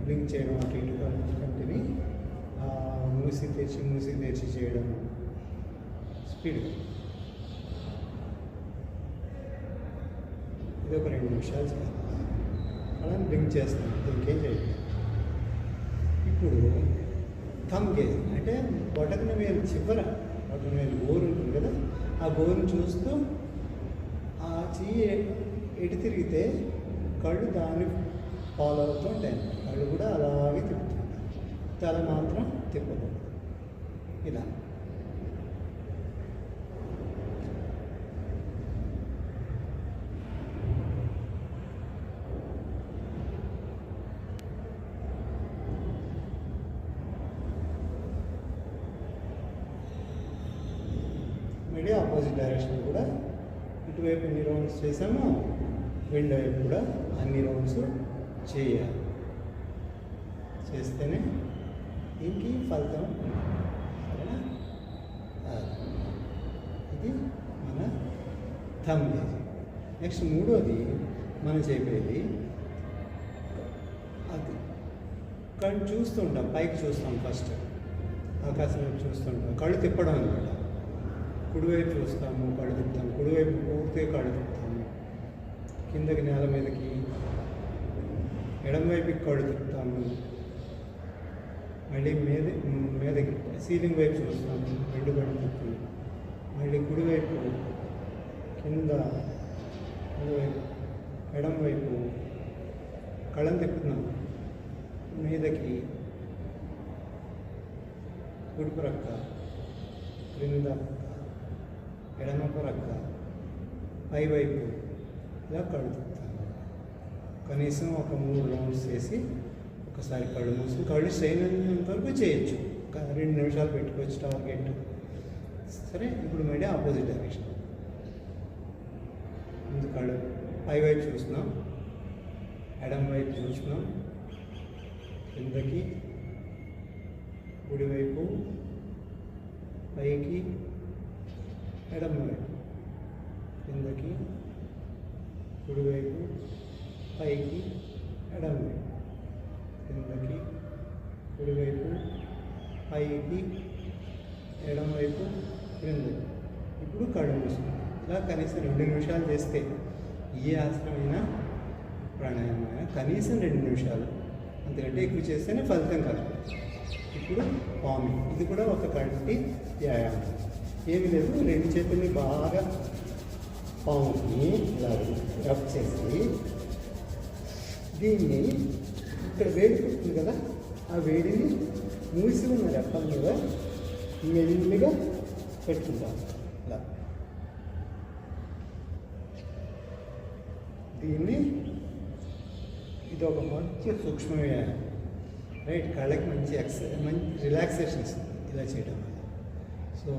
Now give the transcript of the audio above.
Blink చేయడం అటు ఇటు కంటిని మూసి తెరిచి చేయడం స్పీడ్గా. ఇది ఒక 2 నిమిషాలు చేయాలి. అలా బ్లింక్ చేస్తాం, ఇంకేం చేయాలి. ఇప్పుడు థమ్ గేజ్ అంటే బొటకన వేలు చివర, బొటకన వేలు గోరు ఉంటుంది కదా, ఆ గోరుని చూస్తూ ఆ చెయ్యి ఎటు తిరిగితే కళ్ళు దాన్ని ఫాలో అవుతూ ఉంటాయి. కళ్ళు కూడా అలాగే తిప్పుతుంటాయి, తల మాత్రం తిప్పకూడదు. ఇలా మళ్ళీ ఆపోజిట్ డైరెక్షన్ కూడా ఇటువైపు ఎన్ని రౌండ్స్ చేసామో రెండు వైపు కూడా అన్ని రౌండ్స్ చేయాలి. చేస్తేనే దీనికి ఫలితం. ఇది మన థమ్ గేజ్. నెక్స్ట్ మూడోది మనం చెప్పేది అది కళ్ళు చూస్తుంటాం, పైకి చూస్తాం, ఫస్ట్ ఆకాశం వైపు చూస్తుంటాం, కళ్ళు తిప్పడం అనమాట. కుడివైపు చూస్తాము, కళ్ళు తిప్పుతాము, కుడివైపు పూర్తిగా కళ్ళు తిప్పుతాము, కిందకి నేల మీదకి, ఎడమవైపుకి కళ్ళు తిప్పుతాము, మళ్ళీ మీదకి సీలింగ్ వైపు చూస్తాము, రెండు కళ్ళు తిప్పి, మళ్ళీ కుడివైపు కింద, కుడివైపు ఎడమవైపు కళ్ళని తిప్పుతున్నాము, మీదకి కుడి ప్రక్క, క్రింద ఎడమ ప్రక్క, పైవైపు ఇలా కళ్ళు తిప్పుతాము. కనీసం ఒక 3 రౌండ్స్ చేసి ఒకసారి కళ్ళు మూసుకుని కళ్ళు స్ట్రెయిన్ అయినంత వరకు చేయొచ్చు. 2 నిమిషాలు పెట్టుకోవచ్చు టార్గెట్. సరే, ఇప్పుడు మళ్ళీ ఆపోజిట్ డైరెక్షన్. ముందు కళ్ళు పైవైపు చూస్తున్నాం, ఎడమ వైపు చూస్తున్నాం, కిందకి, కుడివైపు, పైకి, ఎడమవైపు, కిందకి, కుడివైపు, పైకి, ఎడమవైపు, కిందకి, కుడివైపు, పైకి, ఎడమవైపు, క్రిందకి. ఇప్పుడు కళ్ళు మూసుకుంటాం. ఇలా కనీసం 2 నిమిషాలు చేస్తే ఏ ఆసనమైనా ప్రాణాయామమైనా కనీసం 2 నిమిషాలు, అంతకంటే ఎక్కువ చేస్తేనే ఫలితం కాదు. ఇప్పుడు పామింగ్, ఇది కూడా ఒక కంటి వ్యాయామం. ఏమి లేదు, 2 చేతుల్ని బాగా పాముని ఇలా రబ్ చేసి దీన్ని ఇక్కడ వేడి పుట్టింది కదా, ఆ వేడిని మూసి ఉన్న రెప్పల మీద మెల్లిగా పెట్టుకుంటాం. ఇలా దీన్ని, ఇది ఒక మంచి సూక్ష్మ వ్యాయామం, రైట్. కళ్ళకి మంచి రిలాక్సేషన్ ఇస్తుంది ఇలా చేయడం వల్ల. సో